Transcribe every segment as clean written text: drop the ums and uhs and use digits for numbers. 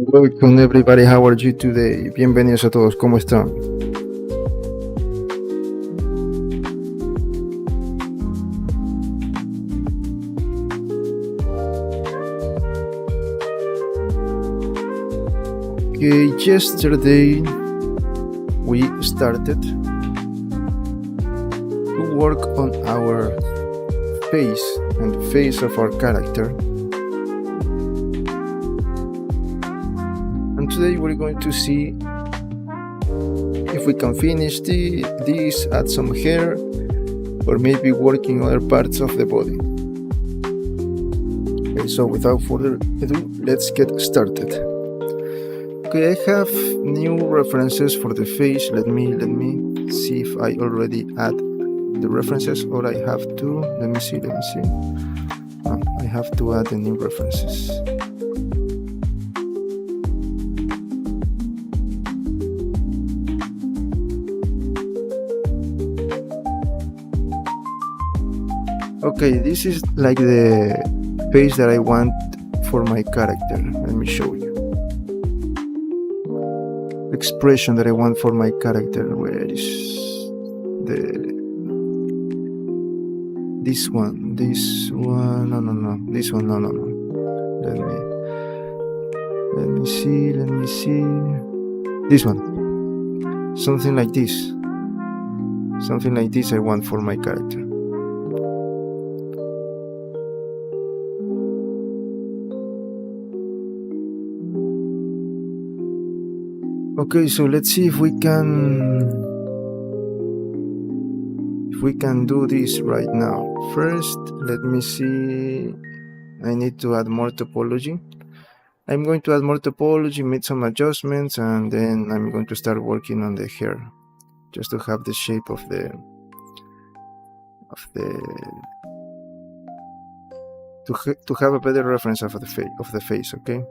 Welcome everybody, how are you today? Bienvenidos a todos, ¿cómo están? Okay, yesterday we started to work on our face and the face of our character. And today we're going to see if we can finish this, add some hair, or maybe working other parts of the body. Okay, so without further ado, let's get started. Okay, I have new references for the face. Let me see if I already add the references or I have to. Let me see. I have to add the new references. Okay, this is like the face that I want for my character. Let me show you. Expression that I want for my character. Where is this one? No. This one, no. Let me see. This one. Something like this I want for my character. Okay, so let's see if we can do this right now. First, let me see. I need to add more topology. I'm going to add more topology, make some adjustments, and then I'm going to start working on the hair, just to have the shape of the to have a better reference of the face. Okay.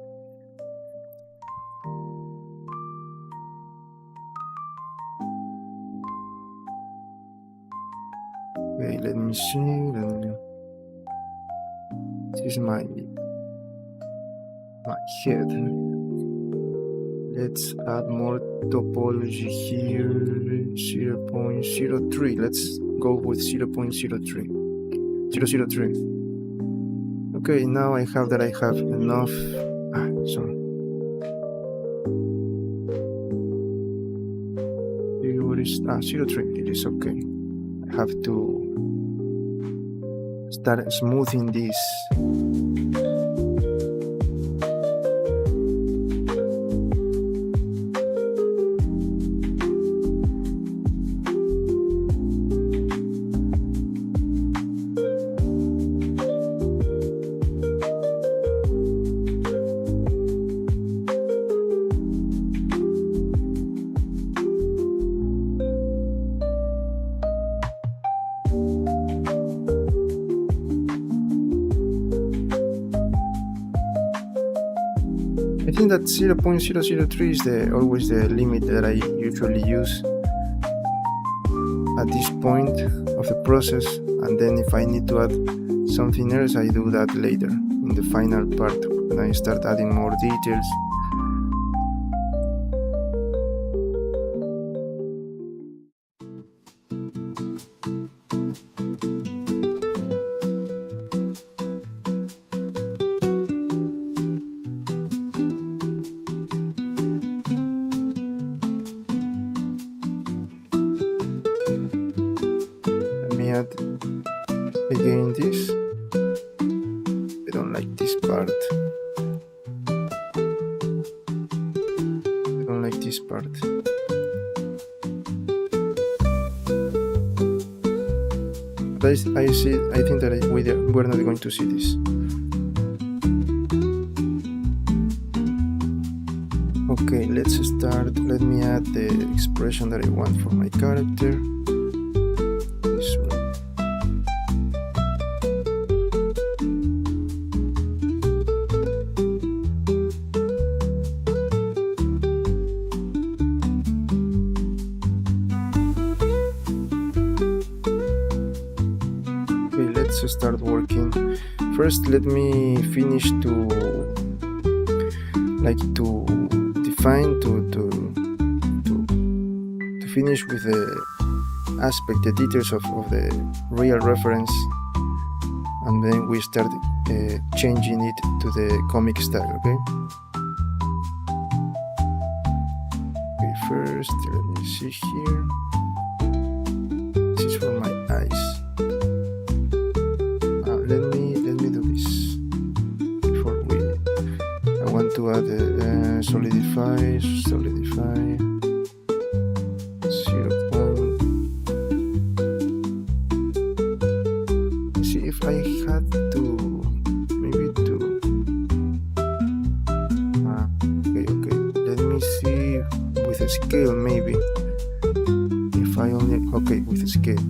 Okay, let me see. This is my head. Let's add more topology here. 0.03. Let's go with 0.03. Okay, now I have enough. Sorry. What is 0.3? It is okay. I have to start smoothing this. I think that 0.003 is always the limit that I usually use at this point of the process, and then if I need to add something else, I do that later in the final part when I start adding more details. Again, this. I don't like this part. But I think that we're not going to see this. Okay, let's start. Let me add the expression that I want for my character. This one. Let's start working. First, let me finish to like to define to finish with the aspect, the details of the real reference, and then we start changing it to the comic style. Okay, first let me see here. This is for my eyes. Let me do this before I want to add solidify 0 point. See if I had to maybe to okay, let me see with a scale, maybe if I only with a scale.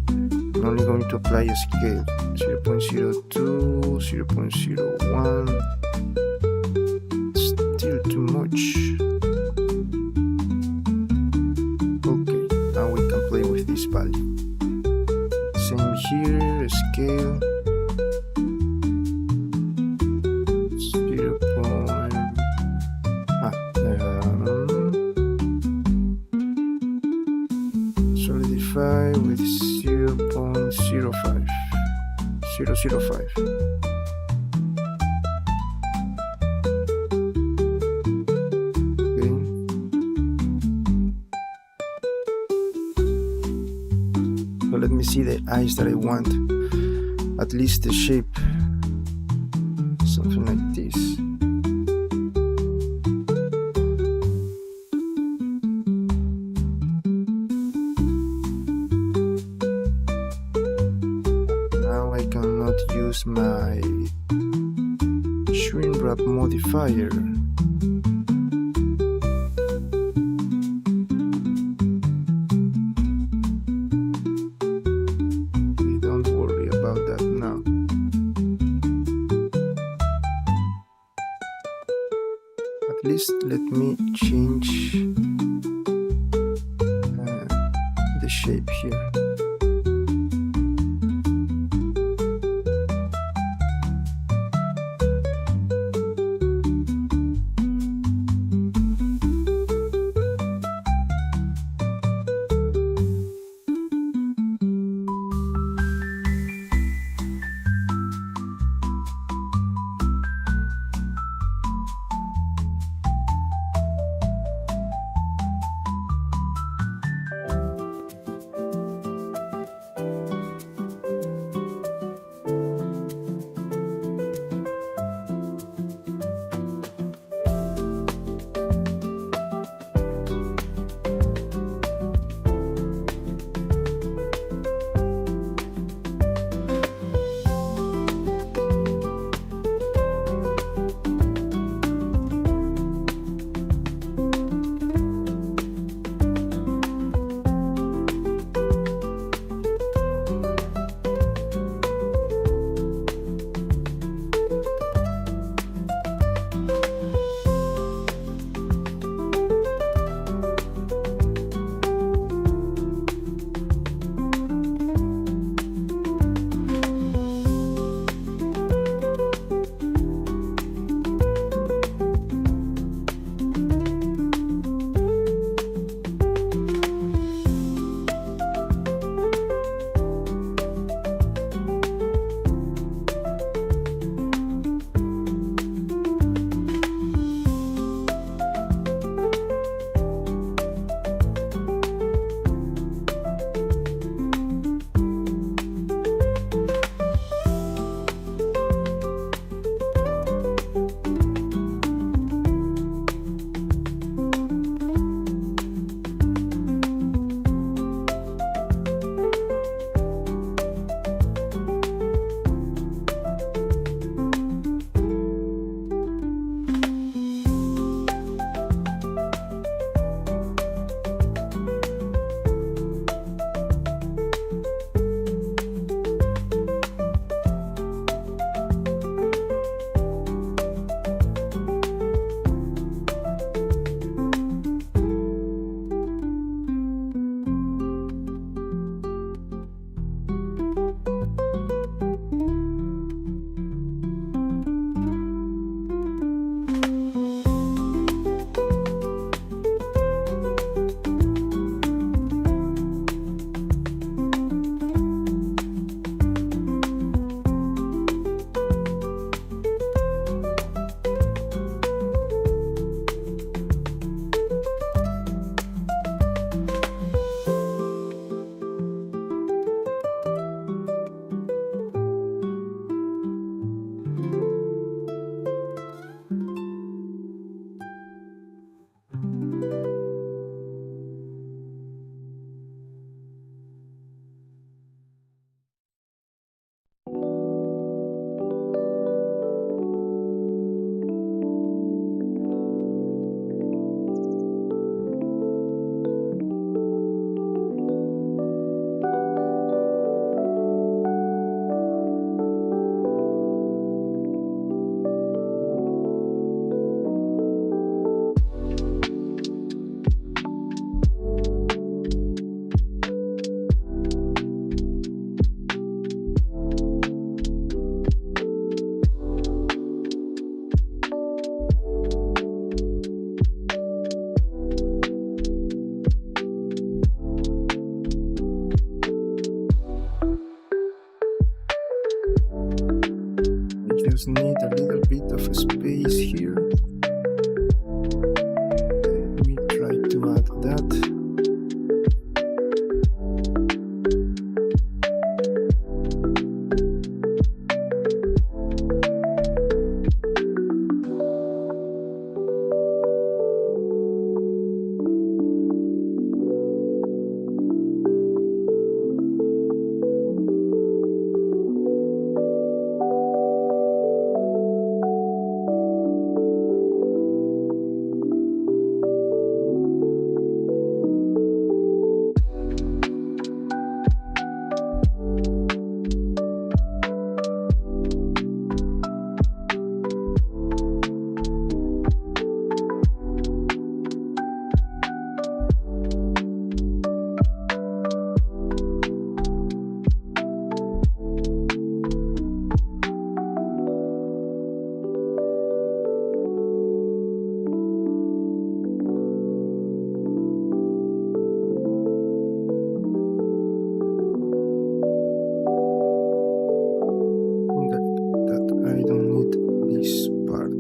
I'm only going to apply a scale 0.02, 0.01. Still too much. Okay, now we can play with this value. Same here, scale 0. Solidify with 0.05. 0.05. Let me see the eyes that I want, at least the shape, something like this. Now I cannot use my shrink wrap modifier. At least let me change the shape here. just need a little bit of space here. Let me try to add that. I don't need this part.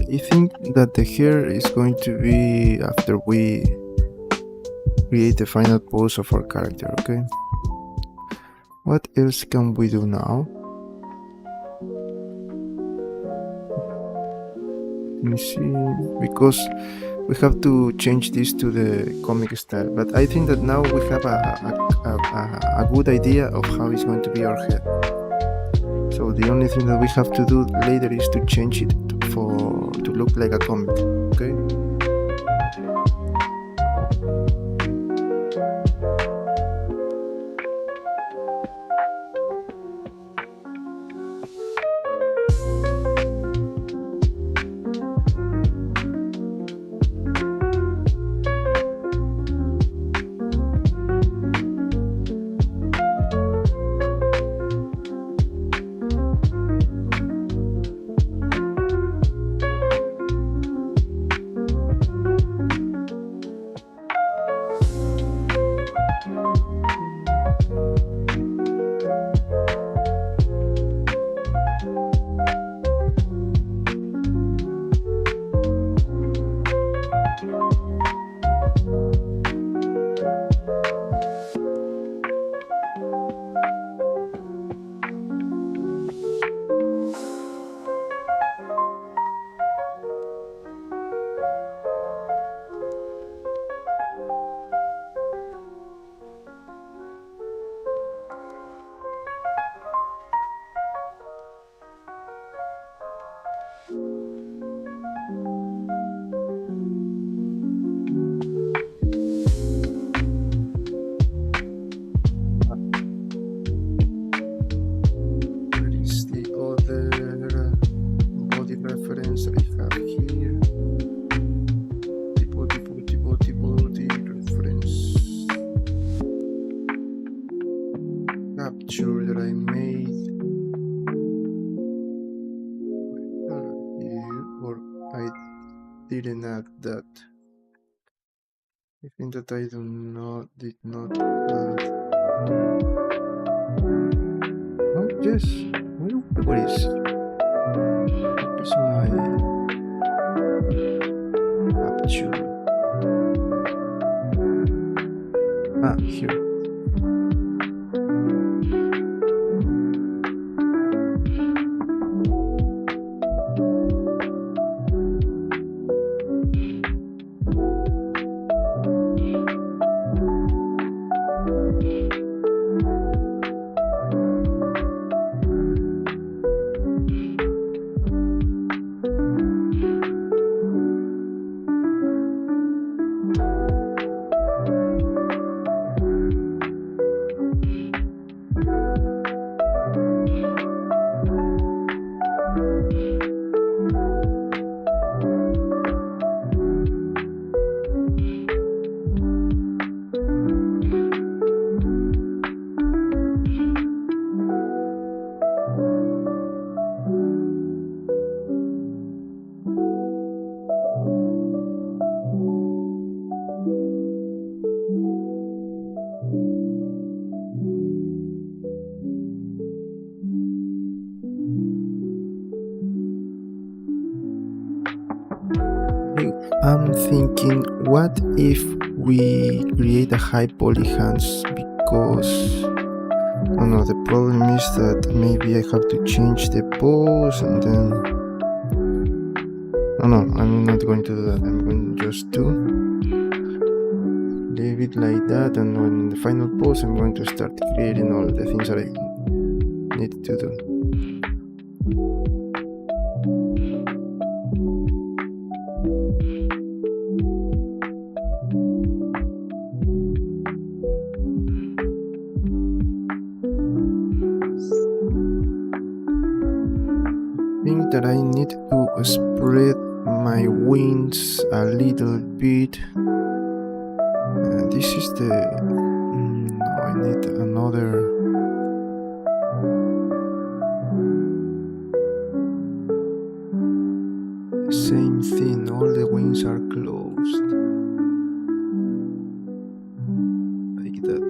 I think that the hair is going to be after we create the final pose of our character, okay? What else can we do now? Let me see, because we have to change this to the comic style, but I think that now we have a good idea of how it's going to be our head. So the only thing that we have to do later is to change it to look like a comic, okay? Didn't add that. I think that I did not add. Oh yes, where is my capture? Here. I'm thinking, what if we create a high poly hands? Because oh no, the problem is that maybe I have to change the pose and then no, I'm not going to do that. I'm going just to leave it like that, and when the final pose I'm going to start creating all the things that I need to do. That I need to spread my wings a little bit. This is the I need another same thing, all the wings are closed like that.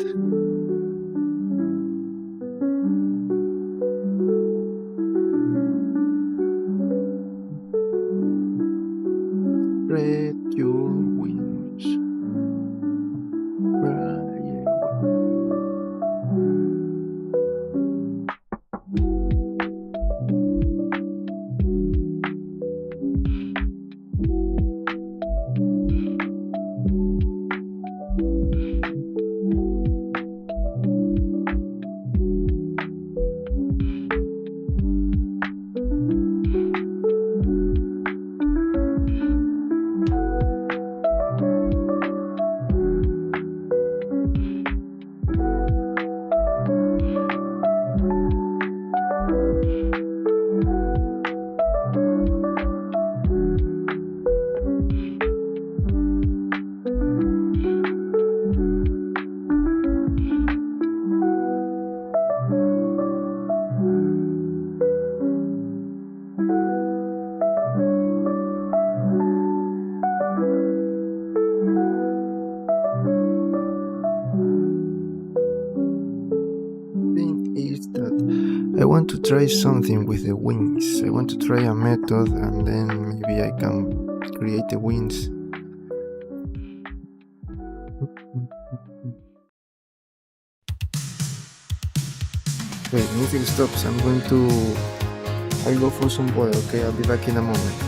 Is that I want to try something with the wings. I want to try a method and then maybe I can create the wings. Okay, music stops. I'll go for some water, okay? I'll be back in a moment.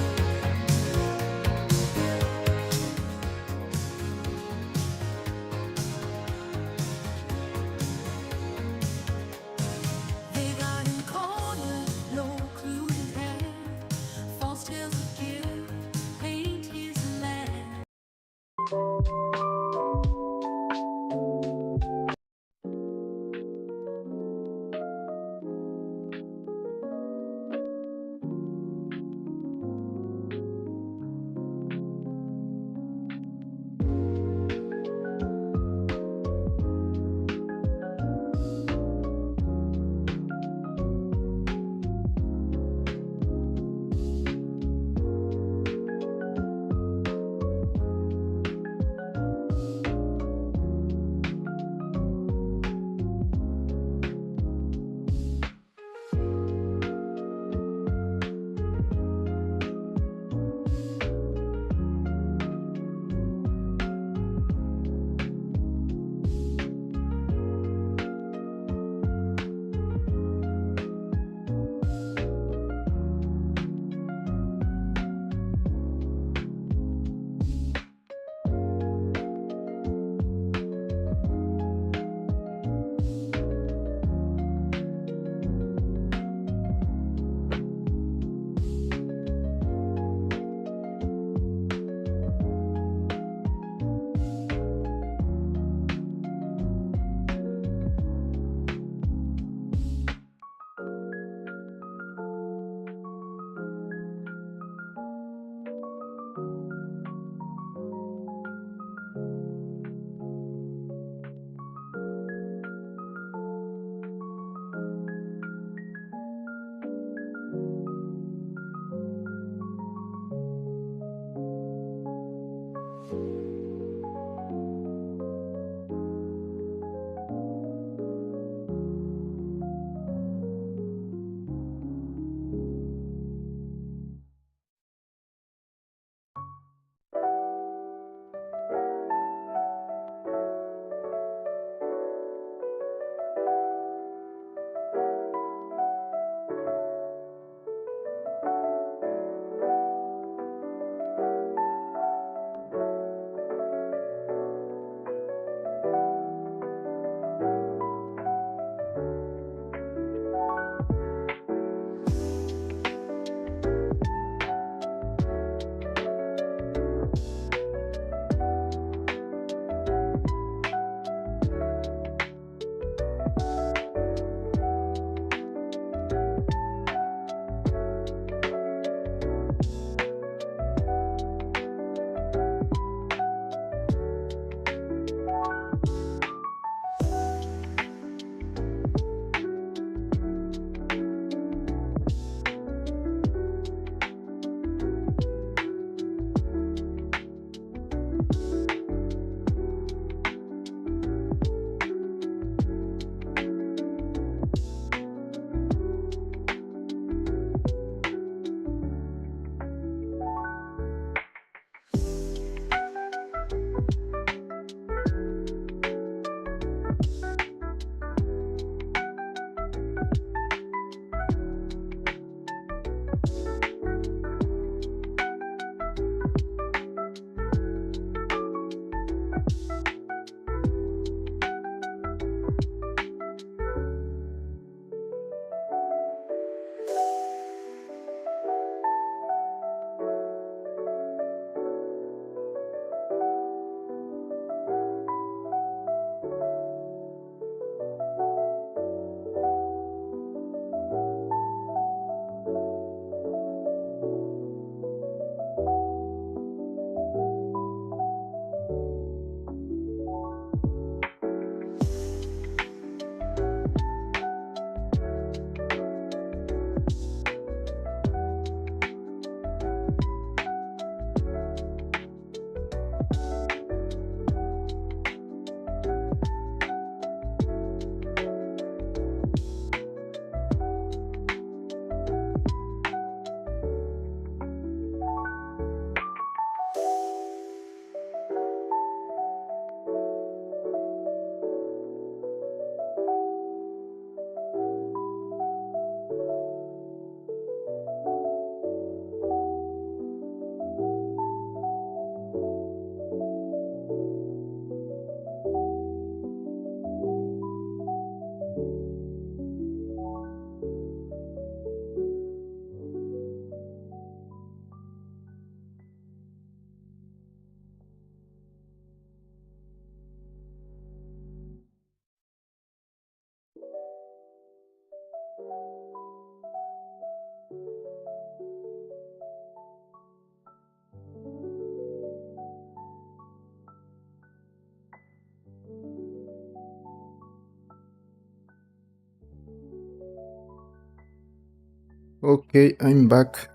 Okay, I'm back.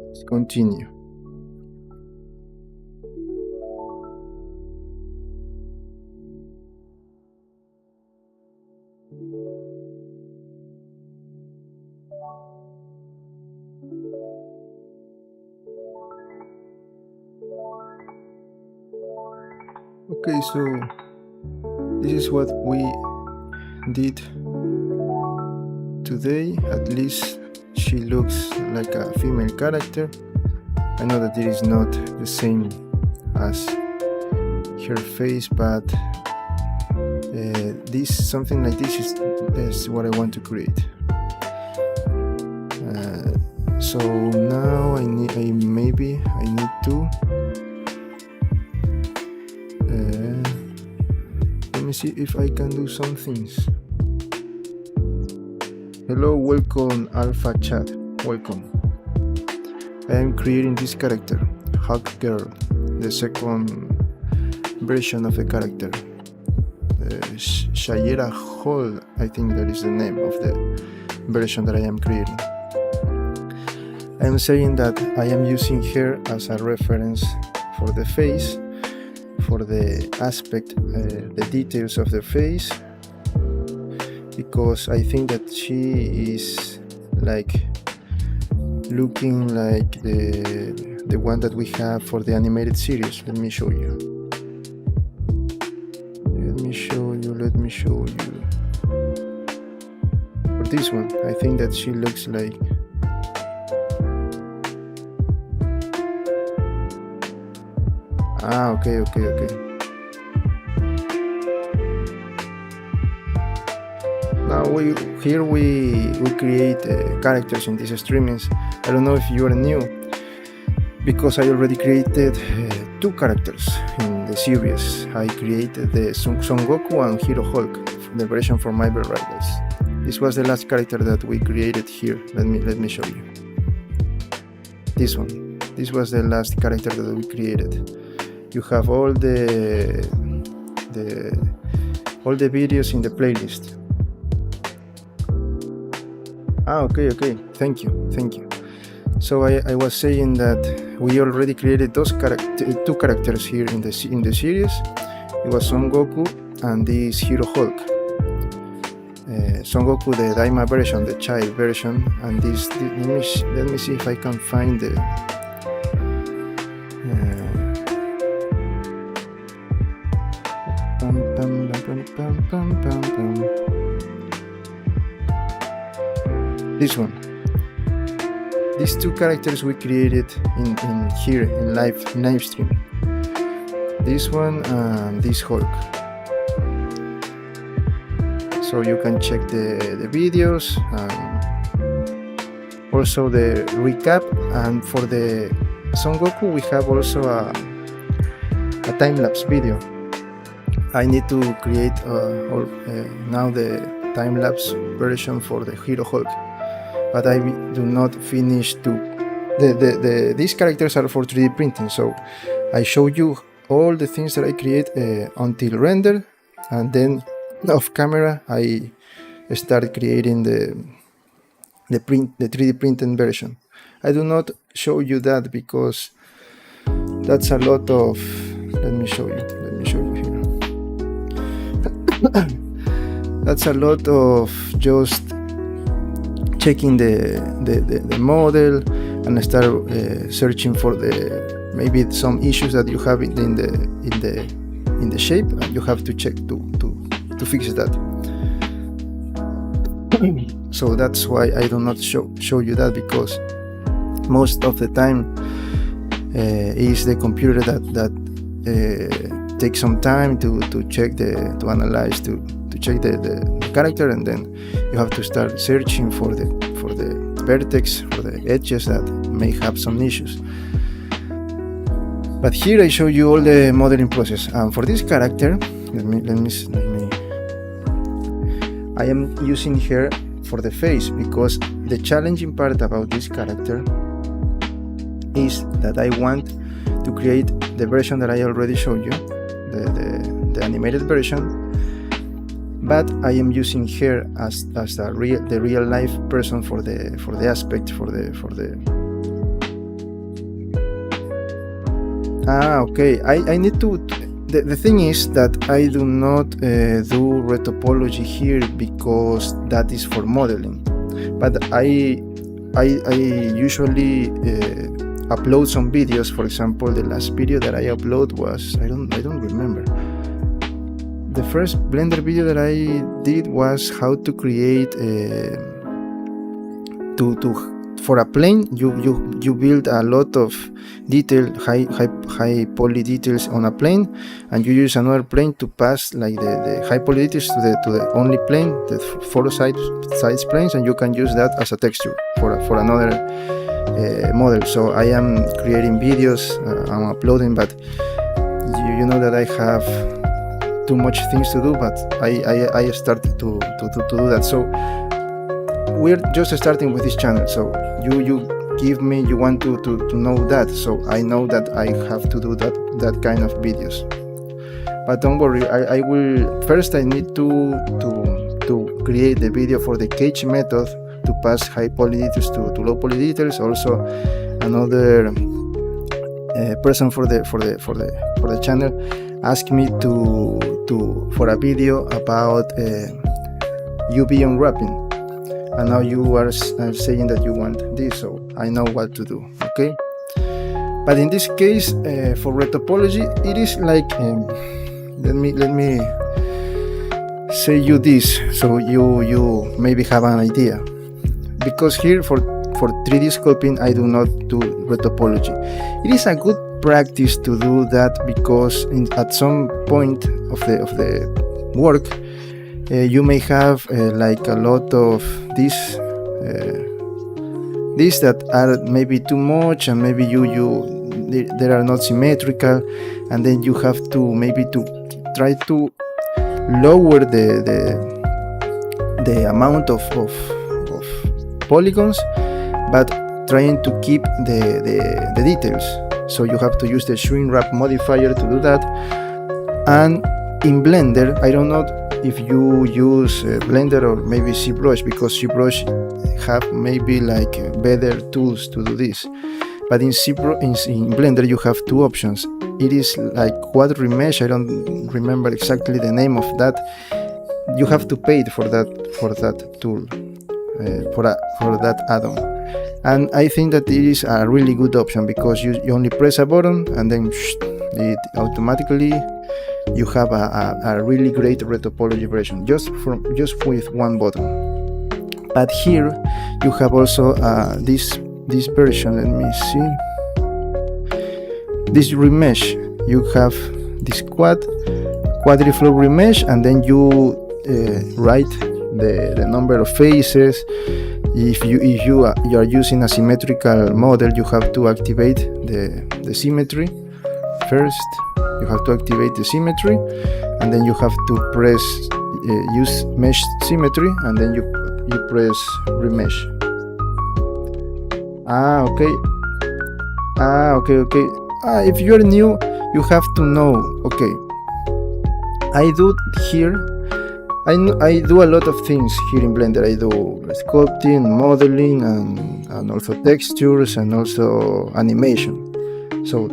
Let's continue. Okay, so this is what we did today. At least she looks like a female character. I know that it is not the same as her face, but something like this is what I want to create. So now I need to let me see if I can do some things. Hello, welcome Alpha Chat, welcome. I am creating this character, Hawkgirl, the second version of the character. Shayera Hol, I think that is the name of the version that I am creating. I am saying that I am using her as a reference for the face, for the aspect, the details of the face, because I think that she is like looking like the one that we have for the animated series. Let me show you. Let me show you. For this one, I think that she looks like okay. Now we create characters in these streamings. I don't know if you are new, because I already created 2 characters in the series. I created the Son Goku and Hero Hulk, the version for Marvel Rivals. This was the last character that we created here. Let me show you. This one. This was the last character that we created. You have all the videos in the playlist. Okay. Thank you. So I was saying that we already created those 2 characters here in the series. It was Son Goku and this Hero Hulk. Son Goku, the Daima version, the child version, and this. Let me see if I can find the. This one. These 2 characters we created in here in live stream. This one and this Hulk. So you can check the videos and also the recap. And for the Son Goku, we have also a time-lapse video. I need to create now the time-lapse version for the Hero Hulk, but I do not finish these characters are for 3D printing, so I show you all the things that I create until render, and then off camera I start creating the 3D printed version. I do not show you that because that's a lot of. Let me show you here. That's a lot of just checking the model and start searching for maybe some issues that you have in the shape, and you have to check to fix that. So that's why I do not show you that, because most of the time is the computer that takes some time to check to analyze to check the character, and then you have to start searching for the vertex, for the edges that may have some issues. But here I show you all the modeling process, and for this character, let me I am using her for the face, because the challenging part about this character is that I want to create the version that I already showed you, the animated version, but I am using her as the real life person for the aspect for the okay. I need to. The thing is that I do not do retopology here because that is for modeling, but I usually upload some videos. For example, the last video that I upload was I don't remember. The first Blender video that I did was how to create for a plane. You build a lot of detail, high poly details on a plane, and you use another plane to pass like the high poly details to the only plane, the four sides planes, and you can use that as a texture for another model. So I am creating videos, I'm uploading, but you know that I have too much things to do, but I started to do that. So we're just starting with this channel, so you want to know that, so I know that I have to do that kind of videos. But don't worry, I will first. I need to create the video for the cage method to pass high poly details to low poly details. Also, another person for the channel asked me for a video about UV unwrapping. And now you are saying that you want this, so I know what to do. Okay, but in this case, for retopology, it is like let me say you this, so you maybe have an idea. Because here for 3D sculpting, I do not do retopology. It is a good practice to do that because at some point of the work, you may have like a lot of these that are maybe too much, and maybe they are not symmetrical, and then you have to maybe to try to lower the amount of polygons, but trying to keep the details. So you have to use the shrink wrap modifier to do that. And in Blender, I don't know if you use Blender or maybe ZBrush, because ZBrush have maybe like better tools to do this. But in Blender you have two options. It is like quad remesh. I don't remember exactly the name of that. You have to pay for that tool, for that add-on. And I think that it is a really good option, because you only press a button and then it automatically you have a really great retopology version just with one button. But here you have also this version. Let me see. This remesh. You have this quadriflow remesh, and then you write the number of faces. If you are using a symmetrical model, you have to activate the symmetry first. You have to activate the symmetry, and then you have to press use mesh symmetry, and then you press remesh. Okay. If you are new, you have to know. Okay, I do here. I do a lot of things here in Blender. I do sculpting, modeling, and also textures, and also animation. So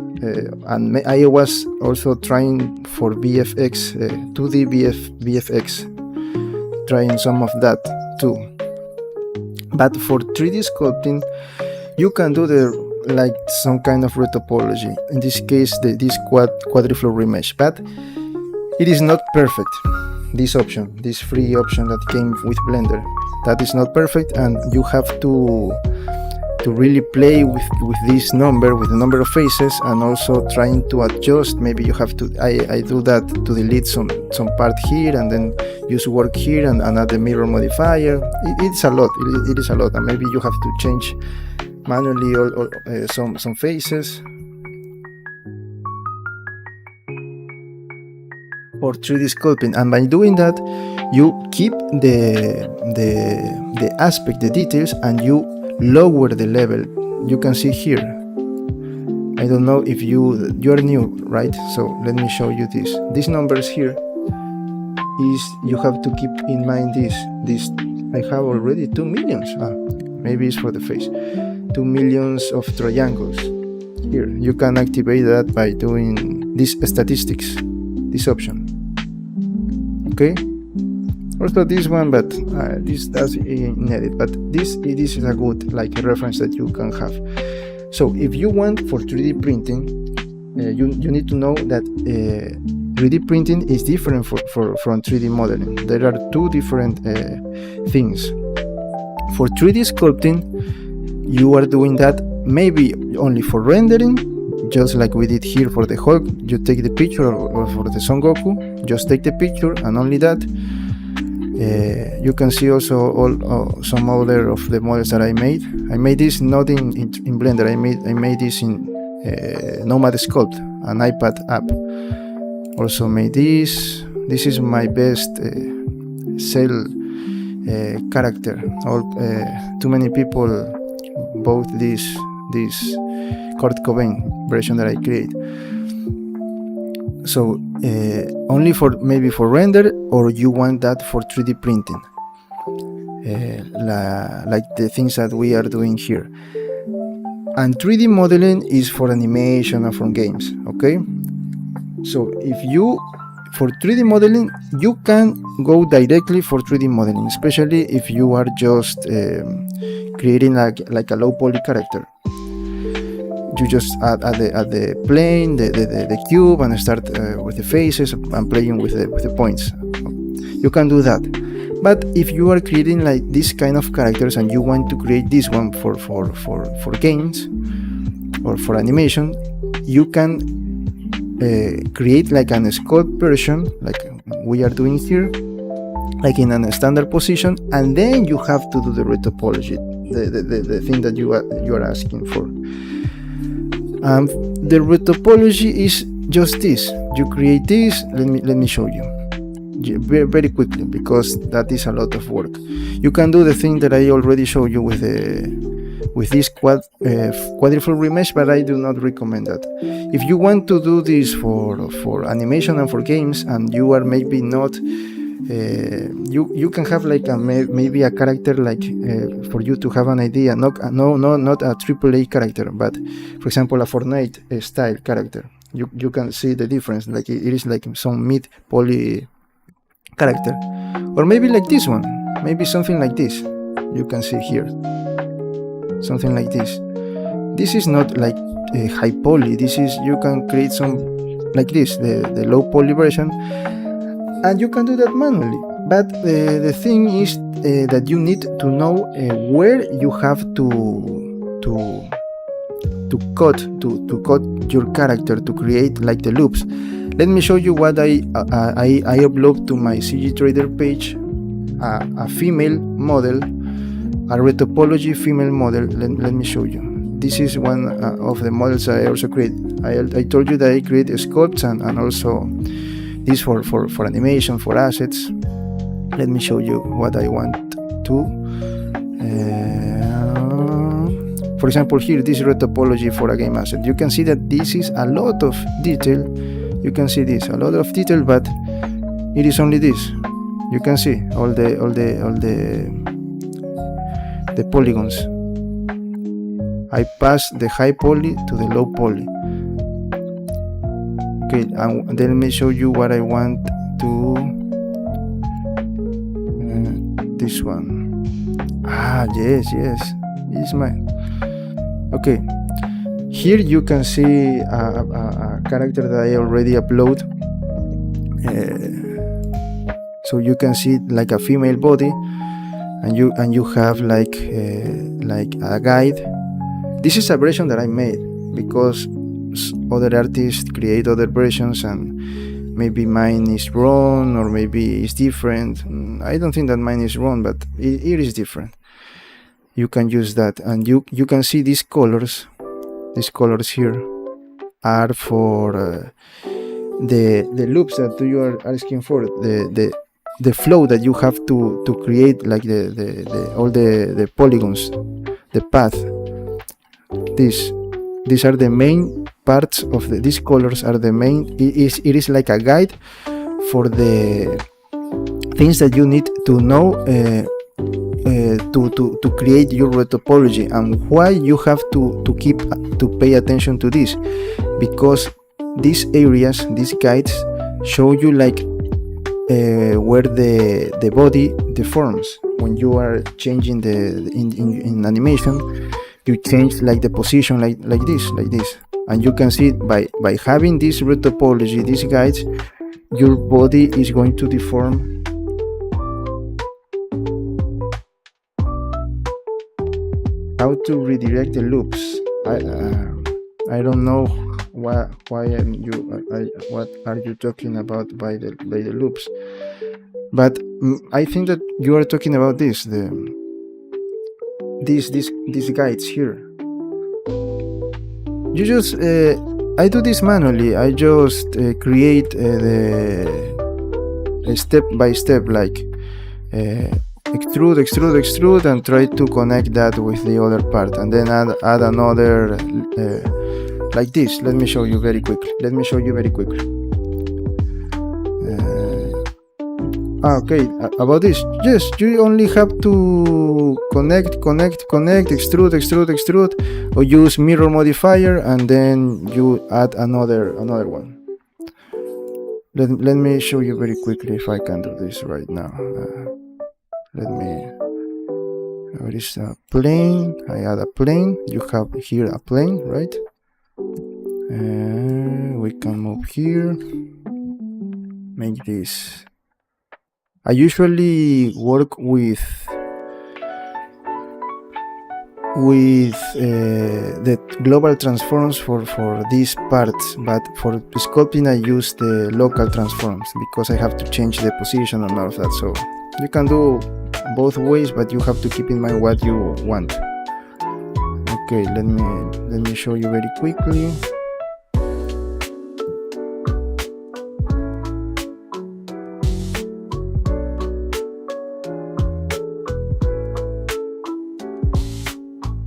and I was also trying for VFX, 2D VFX, trying some of that too. But for 3D sculpting, you can do like some kind of retopology. In this case, this quadriflow remesh, but it is not perfect. This option, this free option that came with Blender, that is not perfect, and you have to really play with this number, with the number of faces, and also trying to adjust. Maybe you have to, I do that to delete some part here, and then use work here, and add the mirror modifier. It's a lot. It is a lot, and maybe you have to change manually or some faces. For 3D sculpting, and by doing that, you keep the aspect, the details, and you lower the level. You can see here I don't know if you're new, right? So let me show you this. These numbers here is, you have to keep in mind this. I have already 2 millions. Maybe it's for the face. 2 millions of triangles. Here, you can activate that by doing this statistics, this option. Okay. Also this one, but this does in edit. But this is a good reference that you can have. So if you want for 3D printing, you need to know that 3D printing is different from 3D modeling. There are two different things. For 3D sculpting, you are doing that maybe only for rendering, just like we did here for the Hulk. You take the picture, or for the Son Goku, just take the picture and only that. You can see also some other of the models that I made. I made this not in Blender. I made this in Nomad Sculpt, an iPad app. Also made this. This is my best cell character. Too many people bought this Kurt Cobain version that I create. So only maybe for render, or you want that for 3D printing, like the things that we are doing here. And 3D modeling is for animation and for games. Okay, so for 3D modeling, you can go directly for 3D modeling, especially if you are just creating like a low poly character. You just add the plane, the cube, and start with the faces and playing with the points. You can do that. But if you are creating like this kind of characters and you want to create this one for games or for animation, you can create like an sculpt version, like we are doing here, like in a standard position, and then you have to do the retopology, the thing that you are asking for. The retopology is just this. You create this. Let me show you very quickly, because that is a lot of work. You can do the thing that I already showed you with this quadrifold remesh, but I do not recommend that. If you want to do this for animation and for games, and you are maybe not, you can have like maybe a character like for you to have an idea. Not a AAA character, but for example a Fortnite style character. You can see the difference. Like it is like some mid poly character, or maybe like this one, maybe something like this. You can see here something like this. This is not like a high poly. This is, you can create some like this, the low poly version, and you can do that manually. But the thing is that you need to know where you have to cut your character to create like the loops. Let me show you what I upload to my CG Trader page, a female model, a retopology female model. Let me show you. This is one of the models I also create. I told you that I create sculpts and also this for animation, for assets. Let me show you what I want to. For example, here, this is retopology for a game asset. You can see that this is a lot of detail. You can see this, a lot of detail, but it is only this. You can see all the polygons. I pass the high poly to the low poly. Okay, and then let me show you what I want to. This one. Yes, it's mine. Okay, here you can see a character that I already upload. So you can see like a female body, and you have like a guide. This is a version that I made because other artists create other versions, and maybe mine is wrong, or maybe it's different. I don't think that mine is wrong, but it is different. You can use that, and you can see these colors. These colors here are for the loops that you are asking for, the flow that you have to create, like all the polygons, the path. These are the main parts of these colors are the main. It is like a guide for the things that you need to know to create your topology, and why you have to pay attention to this, because these areas, these guides, show you like where the body deforms. When you are changing in animation, you change like the position like this, and you can see by having this topology, these guides, your body is going to deform. How to redirect the loops? I don't know why what are you talking about by the loops, but I think that you are talking about these guides here. You just I do this manually. I just create the step by step, like extrude, and try to connect that with the other part, and then add another like this. Let me show you very quickly. Okay, about this, yes, you only have to connect, extrude, or use mirror modifier, and then you add another one. Let me show you very quickly if I can do this right now. Where is a plane? I add a plane. You have here a plane, right? We can move here. Make this. I usually work with the global transforms for these parts, but for sculpting I use the local transforms because I have to change the position and all of that. So you can do both ways, but you have to keep in mind what you want. Okay, let me show you very quickly.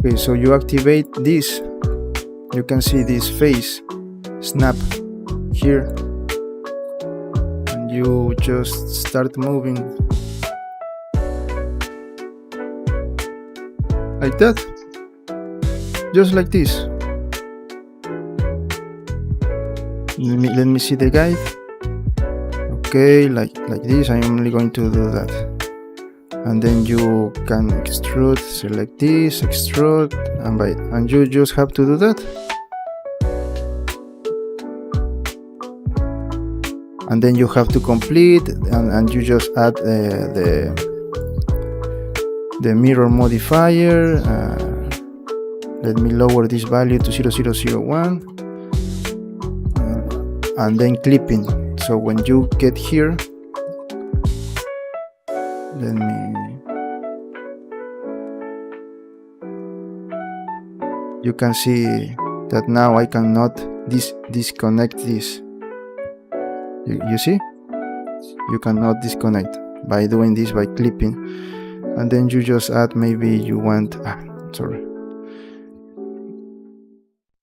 Okay, so you activate this. You can see this face snap here, and you just start moving like that, just like this. Let me see the guide. Okay, like this. I'm only going to do that, and then you can extrude, select this, extrude, and you just have to do that. And then you have to complete, and you just add the mirror modifier. Let me lower this value to 0001, and then clipping. So when you get here, you can see that now I cannot disconnect this. You see? You cannot disconnect by doing this, by clipping. And then you just add, maybe you want, sorry.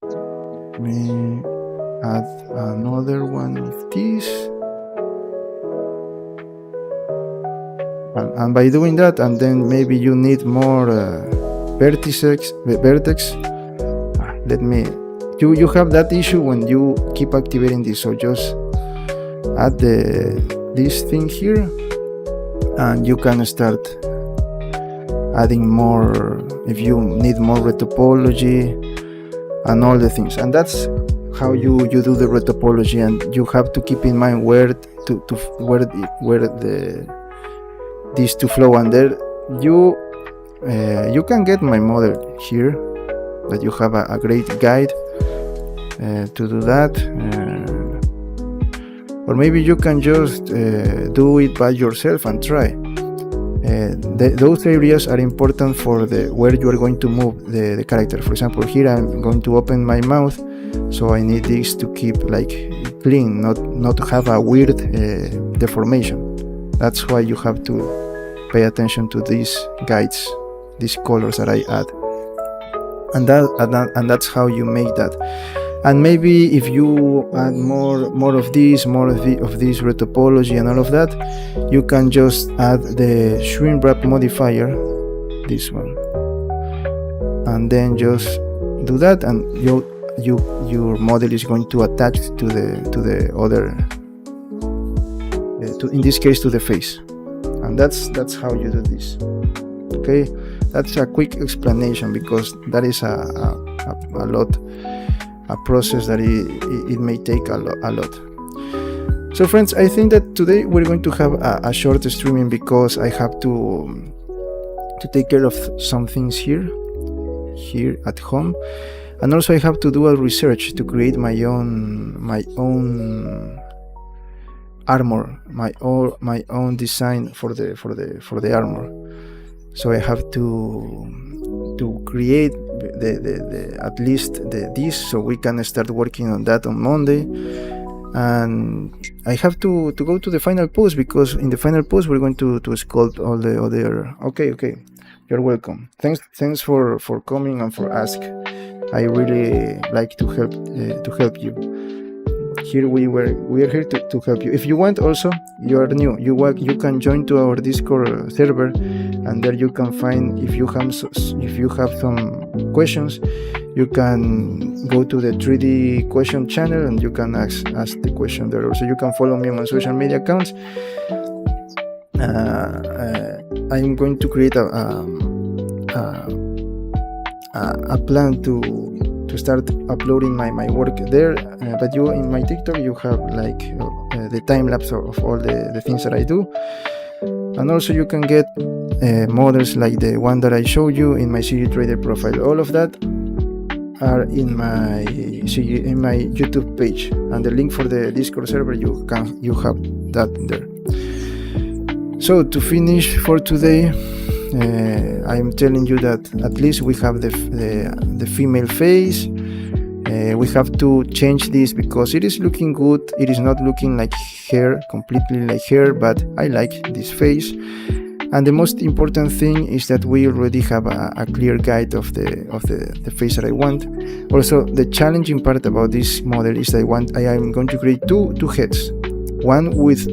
Let me add another one of this. And by doing that, and then maybe you need more vertex. You have that issue when you keep activating this, so just add this thing here, and you can start adding more if you need more topology and all the things. And that's how you do the topology, and you have to keep in mind where these to flow. And there you can get my model here, that you have a great guide to do that, or maybe you can just do it by yourself and try. Those areas are important for where you are going to move the character. For example, here I'm going to open my mouth, so I need this to keep like clean, not to have a weird deformation. That's why you have to pay attention to these guides, these colors that I add, and that's how you make that. And maybe if you add more of this red topology and all of that, you can just add the shrink wrap modifier, this one, and then just do that, and your model is going to attach to the other, in this case to the face, and that's how you do this. Okay, that's a quick explanation, because that is a process that it may take a lot. So friends, I think that today we're going to have a short streaming, because I have to take care of some things here at home, and also I have to do a research to create my own armor, my own design for the armor. So I have to create the at least this, so we can start working on that on Monday. And I have to go to the final pose, because in the final pose we're going to sculpt all the other. Okay, you're welcome. Thanks for coming and for ask. I really like to help you. Here we are here to help you. If you want, also, you are new, you can join to our Discord server, and there you can find, if you have some questions, you can go to the 3D question channel and you can ask the question there. Also, you can follow me on my social media accounts. I'm going to create a plan to start uploading my work there, but you, in my TikTok, you have like the time lapse of all the things that I do, and also you can get models like the one that I showed you in my CG Trader profile. All of that are in my YouTube page, and the link for the Discord server, you have that there. So to finish for today, I'm telling you that at least we have the female face. We have to change this, because it is looking good. It is not looking like hair, completely like hair, but I like this face. And the most important thing is that we already have a clear guide of the face that I want. Also, the challenging part about this model is that I am going to create two heads, one with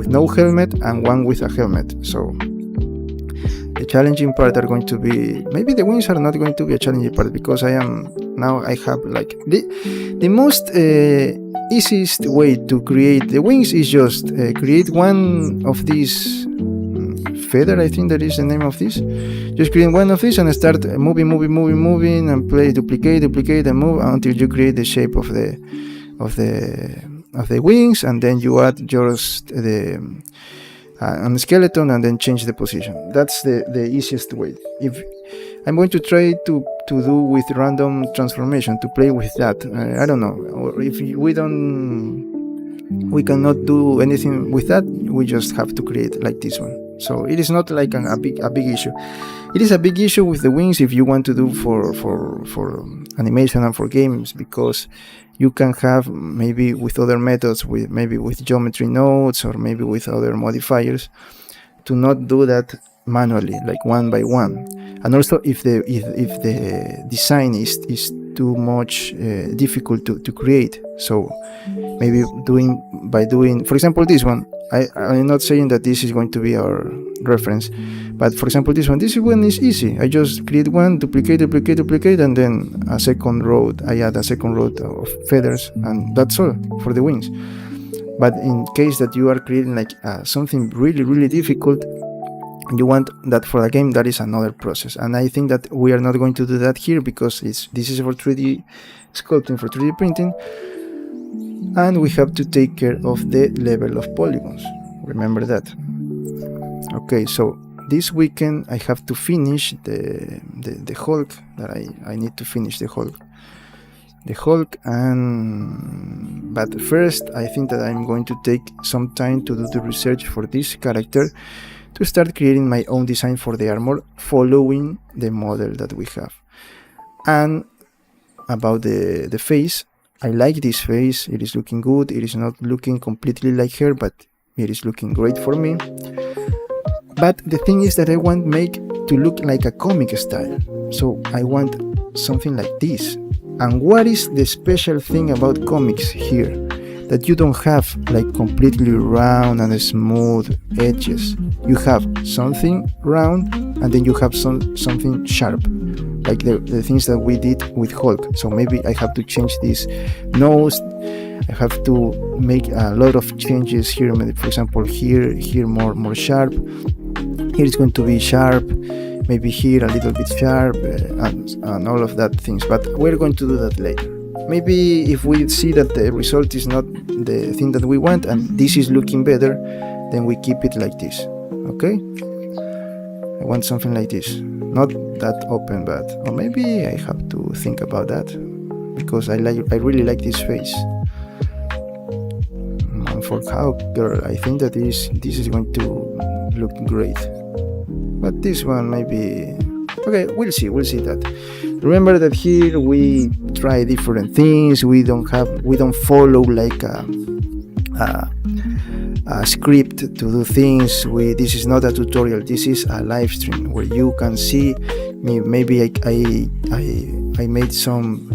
no helmet and one with a helmet. So the challenging part are going to be, maybe the wings are not going to be a challenging part, because I have like the most easiest way to create the wings is just create one of these feather, I think that is the name of this. Just create one of these and start moving and play, duplicate and move until you create the shape of the wings, and then you add just the skeleton and then change the position. That's the easiest way. If I'm going to try to do with random transformation, to play with that, I don't know, or if we cannot do anything with that, we just have to create like this one. So it is not like a big issue. It is a big issue with the wings if you want to do for animation and for games, because you can have maybe with other methods, maybe with geometry nodes or maybe with other modifiers, to not do that manually, like one by one. And also, if the design is too much difficult to create, so maybe by doing, for example, this one. I'm not saying that this is going to be our reference, but for example, this one is easy. I just create one, duplicate, and then a second row. I add a second row of feathers, and that's all for the wings. But in case that you are creating like something really, really difficult, you want that for a game, that is another process. And I think that we are not going to do that here, because this is for 3D sculpting, for 3D printing. And we have to take care of the level of polygons. Remember that. Okay, so this weekend I have to finish the Hulk. That I need to finish the Hulk. But first I think that I'm going to take some time to do the research for this character, to start creating my own design for the armor, following the model that we have. And about the face, I like this face. It is looking good. It is not looking completely like her, but it is looking great for me. But the thing is that I want make to look like a comic style. So I want something like this. And what is the special thing about comics here? That you don't have like completely round and smooth edges. You have something round and then you have something sharp, like the things that we did with Hulk. So maybe I have to change this nose. I have to make a lot of changes here. For example, here more sharp. Here it's going to be sharp. Maybe here a little bit sharp, and all of that things. But we're going to do that later. Maybe if we see that the result is not the thing that we want and this is looking better, then we keep it like this. Okay? I want something like this. Not that open, but or maybe I have to think about that because I really like this face. And for Hawkgirl, I think that this is going to look great. But this one maybe okay, we'll see that. Remember that here we try different things. We don't follow like a script to do things. This is not a tutorial. This is a live stream where you can see me. Maybe I made some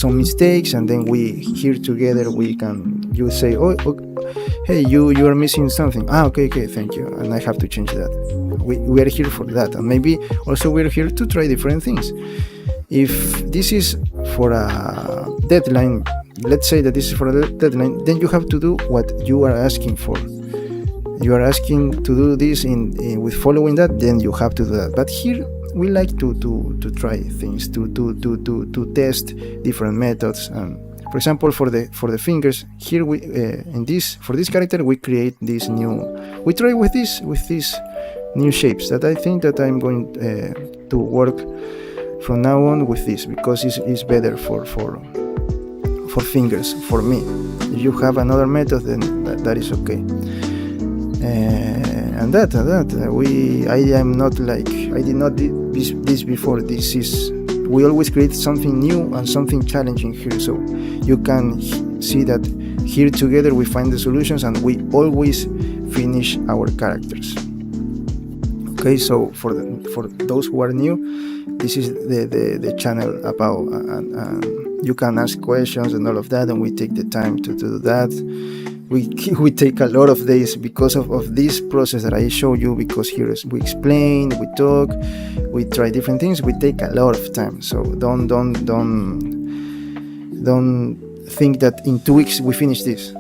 mistakes, and then we here together you say, oh hey, you are missing something. Okay, thank you, and I have to change that. We are here for that, and maybe also we're here to try different things. If this is for a deadline, let's say that this is for a deadline, then you have to do what you are asking for. You are asking to do this with following that, then you have to do that. But here we like to try things, to test different methods. For example, for the fingers, here for this character we create this we try with these new shapes that I think that I'm going to work from now on with this, because it's better for fingers for me. If you have another method, then that is okay. And that I am not like, I did not do this before. We always create something new and something challenging here, so you can see that here together we find the solutions and we always finish our characters. Okay, so for those who are new, this is the channel about, and you can ask questions and all of that, and we take the time to do that. We take a lot of days because of this process that I show you, because here we explain, we talk, we try different things. We take a lot of time, so don't think that in 2 weeks we finish this.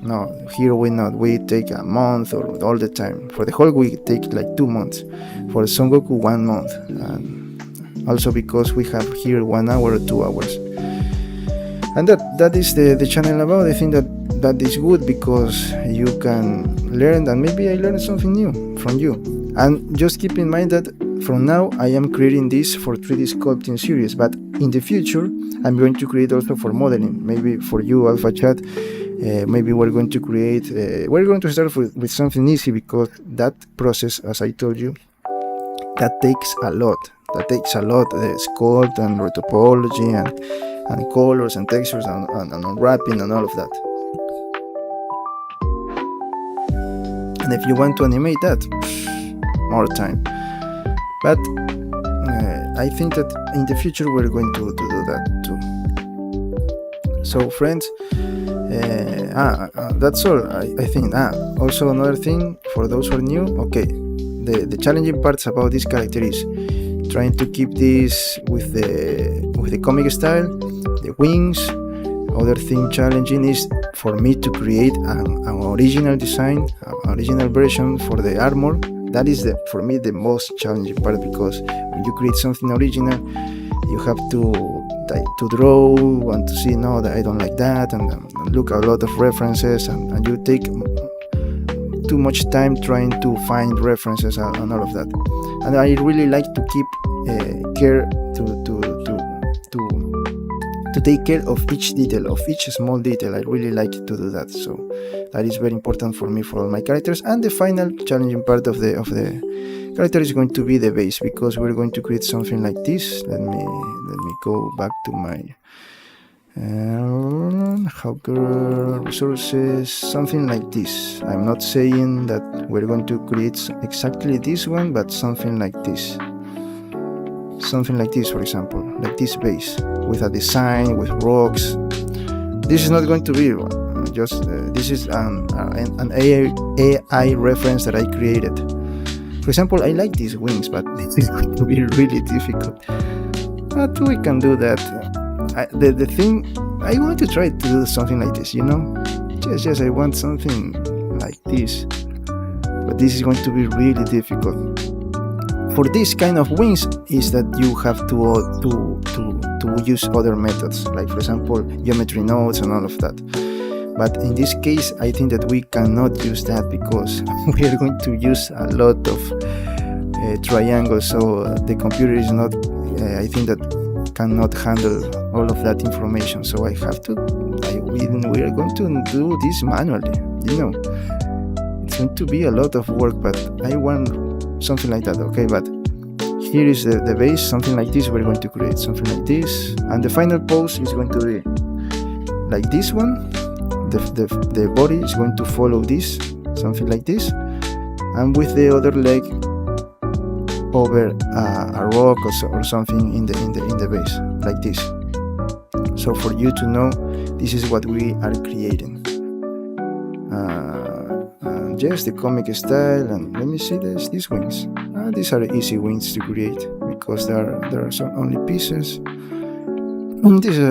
No, here we take a month or all the time. For the Hulk we take like 2 months. For Son Goku 1 month, and also because we have here 1 hour or 2 hours. And that is the channel about. I think that is good because you can learn, and maybe I learned something new from you. And just keep in mind that from now I am creating this for 3D sculpting series, but in the future I'm going to create also for modeling. Maybe for you, Alpha Chat, maybe we're going to start with something easy, because that process, as I told you, that takes a lot. Sculpt and topology and colors and textures and unwrapping and all of that. And if you want to animate that, more time. But I think that in the future we're going to do that too. So friends, that's all. I think. Also another thing for those who are new. Okay, the challenging parts about this character is trying to keep this with the comic style, the wings. Other thing challenging is for me to create an original design, an original version for the armor. That is for me the most challenging part, because when you create something original, you have to draw and to see, no, that I don't like that, and look at a lot of references, and you take too much time trying to find references and all of that. And I really like to keep care to take care of each detail, of each small detail. I really like to do that, so that is very important for me, for all my characters. And the final challenging part of the character is going to be the base, because we're going to create something like this. Let me go back to my Hawkgirl resources, something like this. I'm not saying that we're going to create exactly this one, but something like this, for example, like this base. with a design, with rocks. This is not going to be just this is an AI reference that I created. For example, I like these wings, but this is going to be really difficult. But we can do that. The thing, I want to try to do something like this, Yes, I want something like this. But this is going to be really difficult. For this kind of wings is that you have to use other methods, like for example geometry nodes and all of that. But in this case, I think that we cannot use that because we are going to use a lot of triangles, so the computer is not, I think that cannot handle all of that information. So we are going to do this manually, It's going to be a lot of work, but I want something like that, okay? But here is the base, something like this. We're going to create something like this, and the final pose is going to be like this one. The body is going to follow this, something like this, and with the other leg over a rock or something in the base, like this. So for you to know, this is what we are creating. Yes, the comic style, and let me see these wings. These are easy wings to create because there are some only pieces.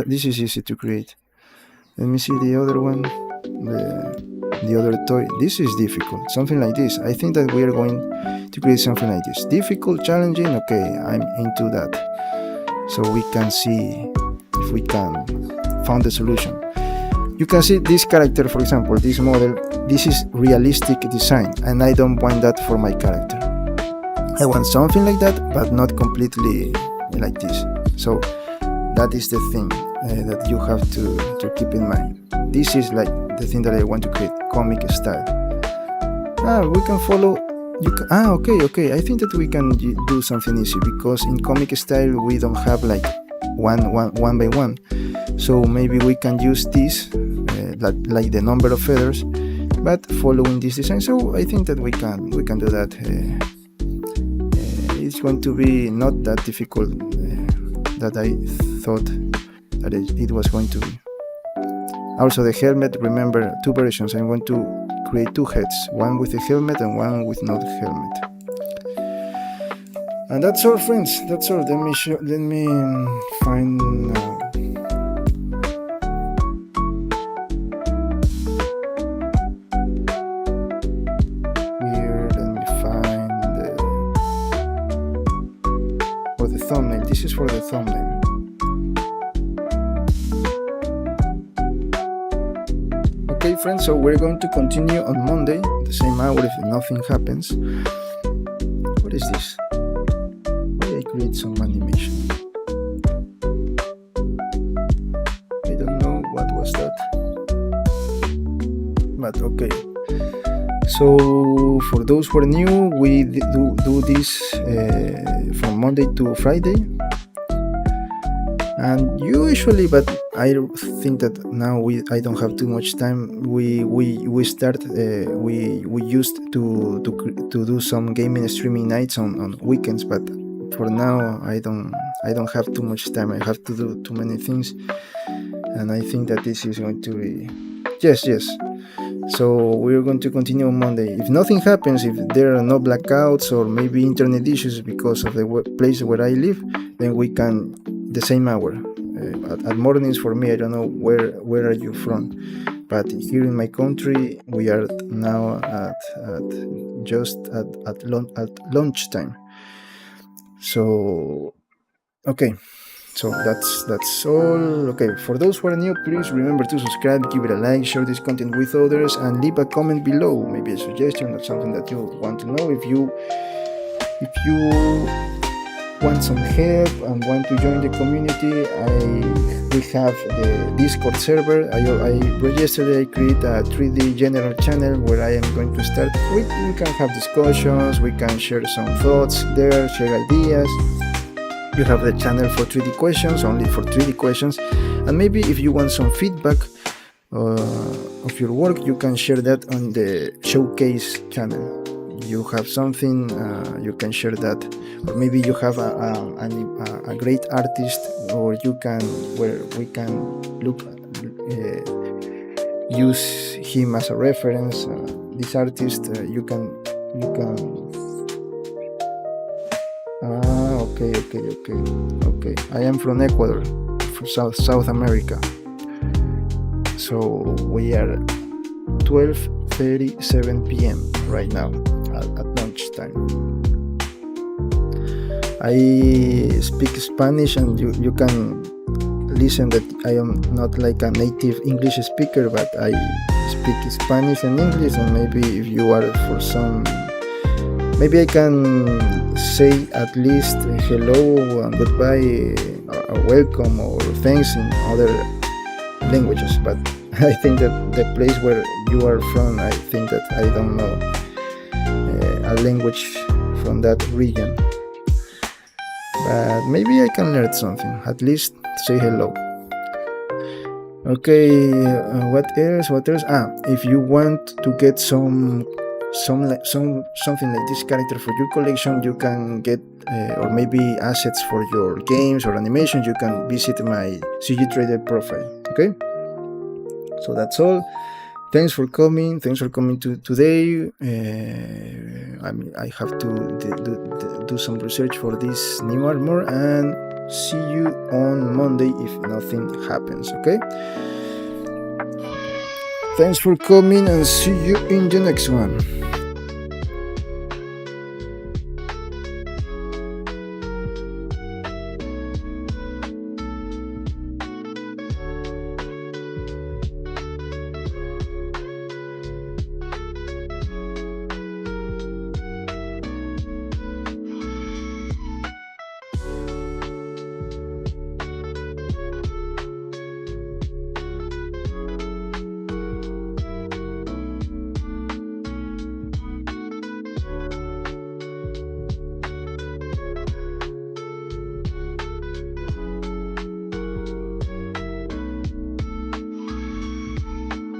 This is easy to create. Let me see the other one, the other toy. This is difficult, something like this. I think that we are going to create something like this. Difficult, challenging, okay, I'm into that. So we can see if we can find the solution. You can see this character, for example, this model, this is realistic design, and I don't want that for my character. I want something like that, but not completely like this. So that is the thing that you have to keep in mind. This is like the thing that I want to create, comic style. We can follow. Okay. I think that we can do something easy because in comic style we don't have like one by one. So maybe we can use this like the number of feathers, but following this design. So I think that we can do that. It's going to be not that difficult that I thought that it was going to be. Also the helmet, remember, two versions. I'm going to create two heads, one with a helmet and one with no helmet. And that's all, friends. That's all. Let me find here. Let me find for the thumbnail. This is for the thumbnail. Okay, friends. So we're going to continue on Monday, the same hour if nothing happens. What is this? Create some animation. I don't know what was that, but okay. So for those who are new, we do this from Monday to Friday, and usually, but I think that now I don't have too much time. We used to do some gaming streaming nights on weekends, but for now I don't have too much time. I have to do too many things, and I think that this is going to be yes. So we're going to continue on Monday. If nothing happens, if there are no blackouts or maybe internet issues because of the place where I live, then we can the same hour at mornings for me. I don't know where are you from, but here in my country we are now at lunchtime. So okay, so that's all. Okay, for those who are new, please remember to subscribe, give it a like, share this content with others, and leave a comment below, maybe a suggestion or something that you want to know. If you want some help and want to join the community, we have the Discord server. Yesterday I created a 3D general channel where I am going to start. We can have discussions, we can share some thoughts there, share ideas. You have the channel for 3D questions, only for 3D questions, and maybe if you want some feedback of your work, you can share that on the showcase channel. you have something, you can share that. Or maybe you have a great artist, or you can, where we can look, use him as a reference. This artist, you can. Okay. I am from Ecuador, from South America. So we are 12:37 p.m. right now at lunchtime. I speak Spanish, and you can listen that I am not like a native English speaker, but I speak Spanish and English, and maybe if you are for some, maybe I can say at least hello and goodbye, or welcome, or thanks in other languages. But I think that the place where you are from, I think that I don't know a language from that region, but maybe I can learn something, at least say hello. Okay, what else? If you want to get something like this character for your collection, you can get, or maybe assets for your games or animations, you can visit my CG Trader profile. Okay, so that's all. Thanks for coming to today. I have to do some research for this new armor, and see you on Monday if nothing happens. Okay, thanks for coming, and see you in the next one.